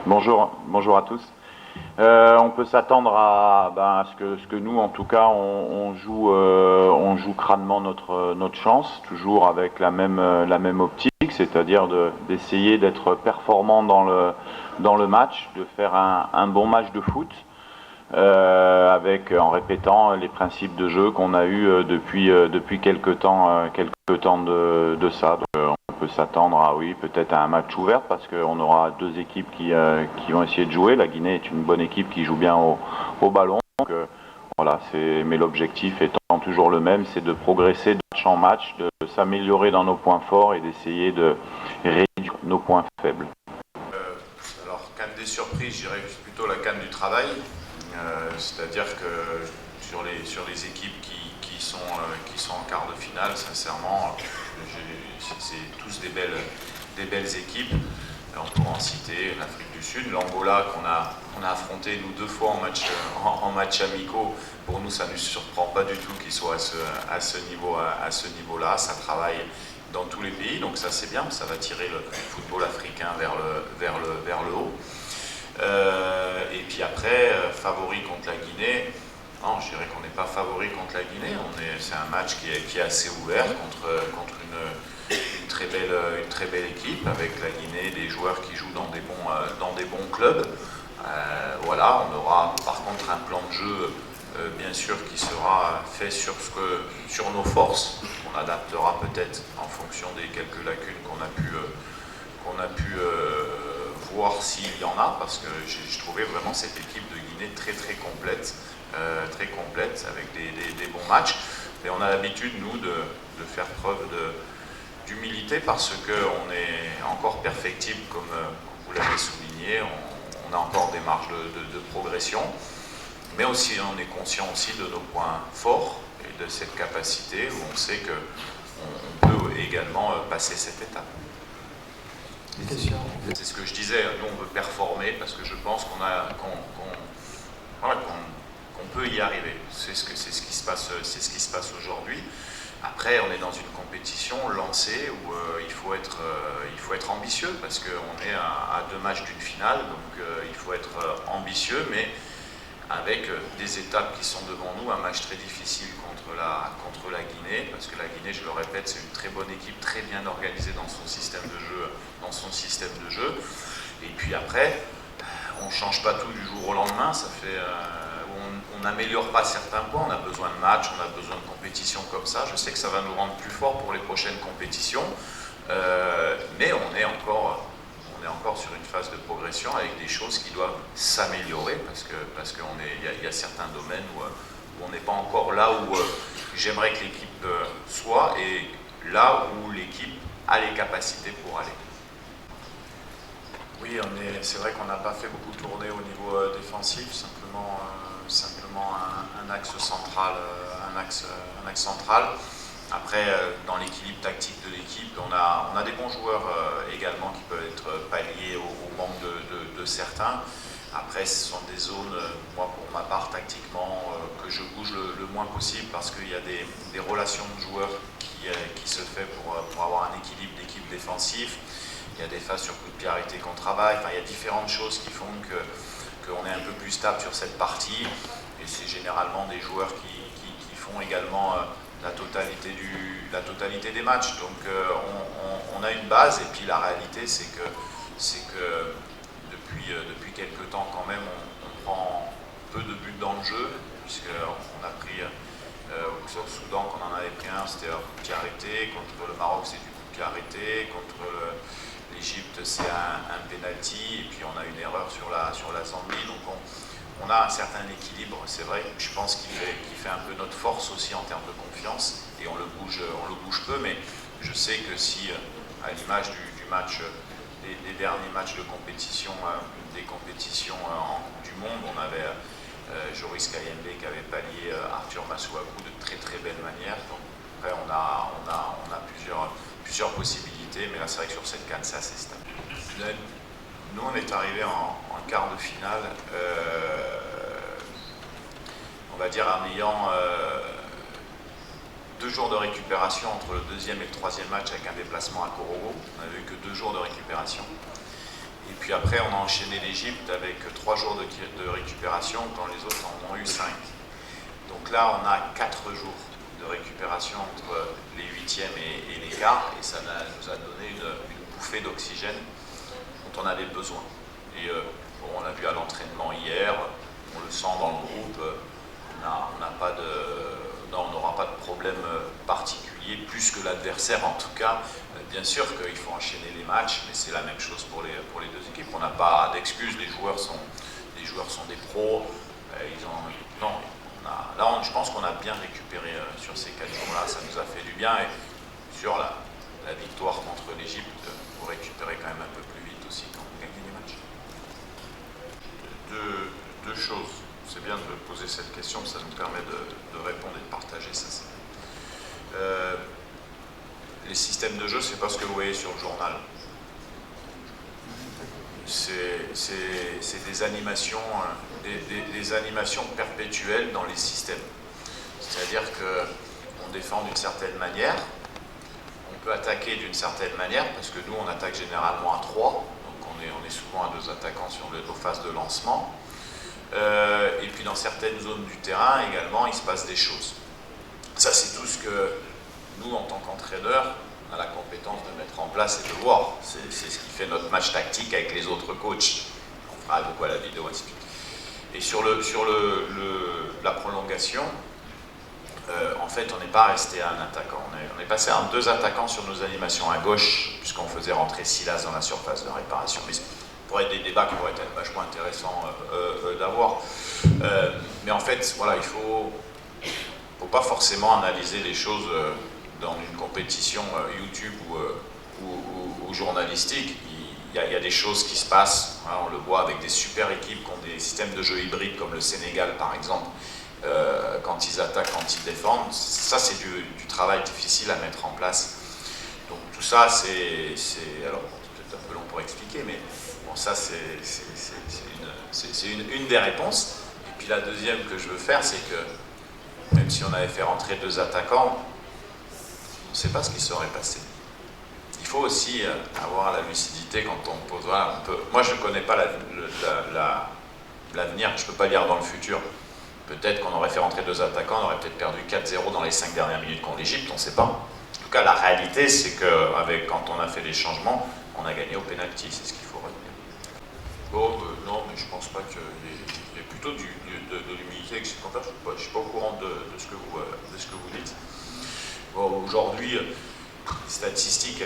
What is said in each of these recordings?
Bonjour à tous. On peut s'attendre à ce que nous, en tout cas, on joue crânement notre chance, toujours avec la même optique, c'est-à-dire d'essayer d'être performant dans le match, de faire un bon match de foot, en répétant les principes de jeu qu'on a eu depuis quelques temps de ça. Donc, on peut s'attendre peut-être à un match ouvert parce qu'on aura deux équipes qui vont essayer de jouer. La Guinée est une bonne équipe qui joue bien au ballon. Donc, voilà, mais l'objectif étant toujours le même, c'est de progresser de match en match, de s'améliorer dans nos points forts et d'essayer de réduire nos points faibles. Alors, canne des surprises, je dirais plutôt la canne du travail. C'est-à-dire que sur les équipes qui sont en quart de finale, sincèrement, c'est tous des belles équipes. On pourra en citer l'Afrique du Sud, l'Angola qu'on a affronté nous 2 fois en match amicaux. Pour nous, ça ne nous surprend pas du tout qu'ils soient à ce niveau-là. Ça travaille dans tous les pays, donc ça c'est bien, ça va tirer le football africain vers le haut. Et puis après, favori contre la Guinée. Non, je dirais qu'on n'est pas favori contre la Guinée. C'est un match qui est assez ouvert contre une très belle équipe avec la Guinée, des joueurs qui jouent dans des bons clubs. Voilà, on aura par contre un plan de jeu bien sûr qui sera fait sur nos forces, qu'on adaptera peut-être en fonction des quelques lacunes qu'on a pu voir s'il y en a, parce que je trouvais vraiment cette équipe de Guinée très complète avec des bons matchs. Et on a l'habitude, nous, de faire preuve d'humilité parce qu'on est encore perfectible, comme vous l'avez souligné. On a encore des marges de progression, mais aussi on est conscient aussi de nos points forts et de cette capacité où on sait qu'on peut également passer cette étape. C'est ce que je disais, nous on veut performer parce que je pense qu'on peut y arriver. C'est ce qui se passe aujourd'hui. Après, on est dans une compétition lancée où il faut être ambitieux parce qu'on est à 2 matchs d'une finale, donc il faut être ambitieux, mais avec des étapes qui sont devant nous, un match très difficile contre la Guinée, parce que la Guinée, je le répète, c'est une très bonne équipe, très bien organisée dans son système de jeu. Et puis après, on ne change pas tout du jour au lendemain, on n'améliore pas certains points, on a besoin de matchs, on a besoin de compétitions comme ça. Je sais que ça va nous rendre plus forts pour les prochaines compétitions, mais on est encore sur une phase de progression avec des choses qui doivent s'améliorer parce qu'il y a certains domaines où on n'est pas encore là où j'aimerais que l'équipe soit et là où l'équipe a les capacités pour aller. Oui, c'est vrai qu'on n'a pas fait beaucoup tourner au niveau défensif, simplement un axe central, Après, dans l'équilibre tactique de l'équipe, on a des bons joueurs également qui peuvent être palliés au manque de certains. Après, ce sont des zones, moi pour ma part, tactiquement, que je bouge le moins possible parce qu'il y a des relations de joueurs qui se fait pour avoir un équilibre d'équipe défensif. Il y a des phases sur coup de pied arrêté qu'on travaille. Enfin, il y a différentes choses qui font qu'on est un peu plus stable sur cette partie. Et c'est généralement des joueurs qui font également la totalité des matchs. Donc on a une base et puis la réalité c'est que depuis quelques temps quand même on prend peu de buts dans le jeu, puisqu'on a pris au Soudan qu'on en avait pris un, c'était un coup de pied arrêté, contre le Maroc c'est du coup de pied arrêté, contre l'Égypte c'est un penalty, et puis on a une erreur sur la Zambie. Donc on a un certain équilibre, c'est vrai, je pense qu'il fait un peu notre force aussi en termes de confiance, et on le bouge peu, mais je sais que si, à l'image du match, des derniers matchs de compétition, des compétitions en Coupe du Monde, on avait Joris Kayembe qui avait pallié Arthur Masuaku de très belle manière. Donc après on a plusieurs possibilités, mais là c'est vrai que sur cette canne c'est assez stable. Nous, on est arrivé en quart de finale, on va dire en ayant 2 jours de récupération entre le 2e et le 3e match avec un déplacement à Korogo. On n'avait eu que 2 jours de récupération. Et puis après, on a enchaîné l'Égypte avec 3 jours de récupération quand les autres en ont eu 5. Donc là, on a 4 jours de récupération entre les 8e et les quarts, et ça nous a donné une bouffée d'oxygène dont on avait besoin. Et bon, on l'a vu à l'entraînement hier, on le sent dans le groupe, on n'aura pas de problème particulier, plus que l'adversaire en tout cas. Bien sûr qu'il faut enchaîner les matchs, mais c'est la même chose pour les deux équipes. On n'a pas d'excuses, les joueurs sont des pros. Je pense qu'on a bien récupéré sur ces 4 jours-là, ça nous a fait du bien. Et sur la victoire contre l'Égypte, il faut récupérer quand même un peu plus vite aussi quand on gagne les matchs. Deux choses. C'est bien de poser cette question, ça nous permet de répondre et de partager ça. Les systèmes de jeu, c'est pas ce que vous voyez sur le journal. C'est des animations, des animations perpétuelles dans les systèmes. C'est-à-dire qu'on défend d'une certaine manière, on peut attaquer d'une certaine manière, parce que nous, on attaque généralement à 3, donc on est souvent à 2 attaquants sur nos phases de lancement. Et puis dans certaines zones du terrain également, il se passe des choses. Ça, c'est tout ce que nous, en tant qu'entraîneurs, on a la compétence de mettre en place et de voir. C'est ce qui fait notre match tactique avec les autres coachs. On fera beaucoup à la vidéo, ainsi de suite. Et sur la prolongation, en fait, on n'est pas resté à un attaquant. On est passé à 2 attaquants sur nos animations à gauche, puisqu'on faisait rentrer Silas dans la surface de réparation. Mais pourrait être des débats qui pourraient être vachement intéressants d'avoir. Mais en fait, voilà, il faut pas forcément analyser les choses dans une compétition YouTube ou journalistique. Il y a des choses qui se passent, hein, on le voit avec des super équipes qui ont des systèmes de jeu hybrides comme le Sénégal par exemple, quand ils attaquent, quand ils défendent. Ça, c'est du travail difficile à mettre en place. Donc tout ça, alors peut-être un peu long pour expliquer, mais bon, ça c'est une des réponses. Et puis la deuxième que je veux faire, c'est que même si on avait fait rentrer 2 attaquants, on ne sait pas ce qui serait passé. Il faut aussi avoir la lucidité quand on pose. Voilà, moi, je ne connais pas l'avenir, je ne peux pas lire dans le futur. Peut-être qu'on aurait fait rentrer 2 attaquants, on aurait peut-être perdu 4-0 dans les 5 dernières minutes contre l'Égypte, on ne sait pas. En tout cas, la réalité, c'est que quand on a fait les changements, on a gagné au pénalty, c'est ce qu'il faut retenir. Bon, non, mais je ne pense pas qu'il y ait plutôt de l'humilité que c'est comme ça. Je ne suis pas au courant de ce que vous dites. Bon, aujourd'hui, les statistiques,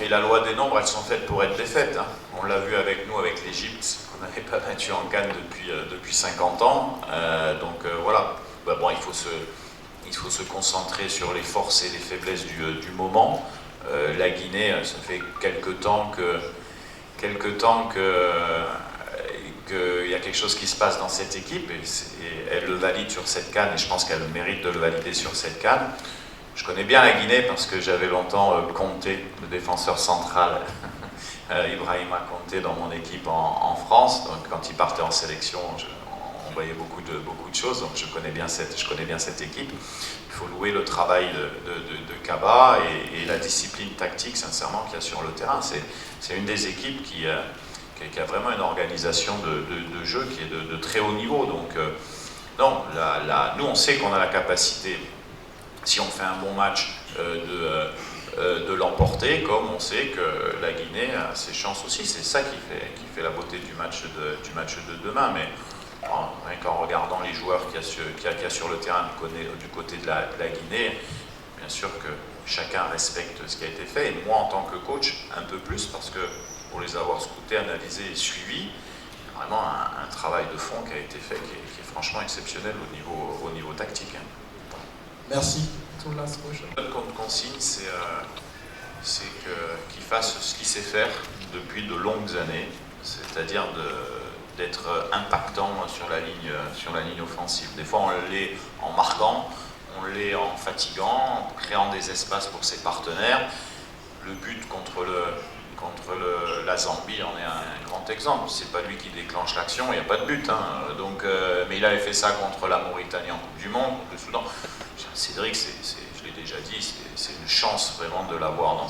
et la loi des nombres, elles sont faites pour être défaites. Hein. On l'a vu avec nous, avec l'Égypte, qu'on n'avait pas battu en CAN depuis 50 ans. Voilà. Bah, bon, il faut se concentrer sur les forces et les faiblesses du moment. La Guinée, ça fait quelque temps qu'il y a quelque chose qui se passe dans cette équipe et elle le valide sur cette CAN et je pense qu'elle mérite de le valider sur cette CAN. Je connais bien la Guinée parce que j'avais longtemps Conté, le défenseur central, Ibrahima Conté dans mon équipe en France. Donc quand il partait en sélection, on voyait beaucoup de choses. Donc je connais bien cette équipe. Il faut louer le travail de Kaba et la discipline tactique, sincèrement, qu'il y a sur le terrain. C'est une des équipes qui a vraiment une organisation de jeu qui est de très haut niveau. Donc non, nous on sait qu'on a la capacité, si on fait un bon match, de l'emporter, comme on sait que la Guinée a ses chances aussi. C'est ça qui fait la beauté du match de demain. Mais rien qu'en regardant les joueurs qu'il y a sur le terrain du côté de la Guinée, bien sûr que chacun respecte ce qui a été fait. Et moi, en tant que coach, un peu plus, parce que pour les avoir scoutés, analysés et suivis, vraiment un travail de fond qui a été fait, qui est franchement exceptionnel au niveau tactique. Hein. Merci. Ton last question. Notre consigne, c'est qu'il fasse ce qu'il sait faire depuis de longues années, c'est-à-dire d'être impactant sur la ligne offensive. Des fois, on l'est en marquant, on l'est en fatiguant, en créant des espaces pour ses partenaires. Le but contre la Zambie en est un grand exemple. C'est pas lui qui déclenche l'action, il n'y a pas de but. Hein. Donc, mais il avait fait ça contre la Mauritanie en Coupe du Monde, contre le Soudan. Cédric, je l'ai déjà dit, c'est une chance vraiment de l'avoir dans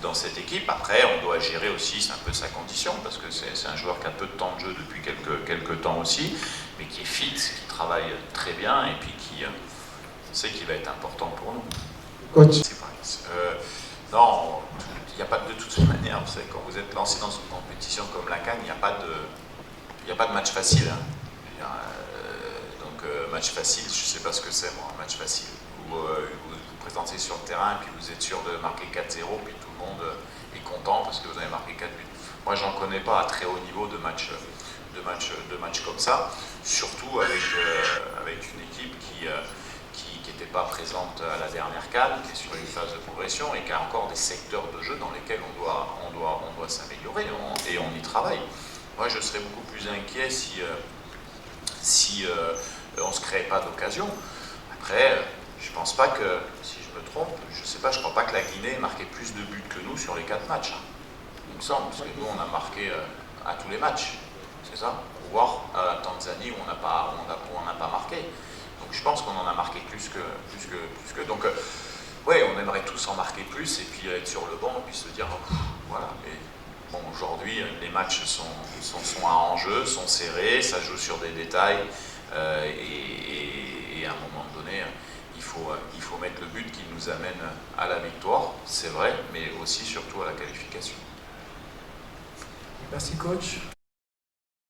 dans cette équipe. Après, on doit gérer aussi, c'est un peu sa condition, parce que c'est un joueur qui a peu de temps de jeu depuis quelques temps aussi, mais qui est fit, qui travaille très bien, et puis qui sait qu'il va être important pour nous. Coach. Non, il n'y a pas de toute manière, vous savez, quand vous êtes lancé dans une compétition comme la CAN, il n'y a pas de match facile. Hein. Match facile, je ne sais pas ce que c'est, moi, un match facile. Où vous vous présentez sur le terrain, et puis vous êtes sûr de marquer 4-0, puis tout le monde est content parce que vous avez marqué 4 buts. Moi, j'en connais pas à très haut niveau de match comme ça, surtout avec une équipe qui n'était pas présente à la dernière CAN, qui est sur une phase de progression et qui a encore des secteurs de jeu dans lesquels on doit s'améliorer et on y travaille. Moi, je serais beaucoup plus inquiet si on ne se crée pas d'occasion. Après, je ne pense pas que, si je me trompe, je ne sais pas, je ne crois pas que la Guinée ait marqué plus de buts que nous sur les 4 matchs. Hein. Il me semble, parce que nous, on a marqué à tous les matchs, c'est ça? Voire à Tanzanie où on n'a pas marqué. Donc je pense qu'on en a marqué plus que. Donc oui, on aimerait tous en marquer plus et puis être sur le banc et puis se dire voilà. Mais bon, aujourd'hui, les matchs sont à enjeu, sont serrés, ça joue sur des détails et à un moment donné, il faut mettre le but qui nous amène à la victoire, c'est vrai, mais aussi surtout à la qualification. Merci coach.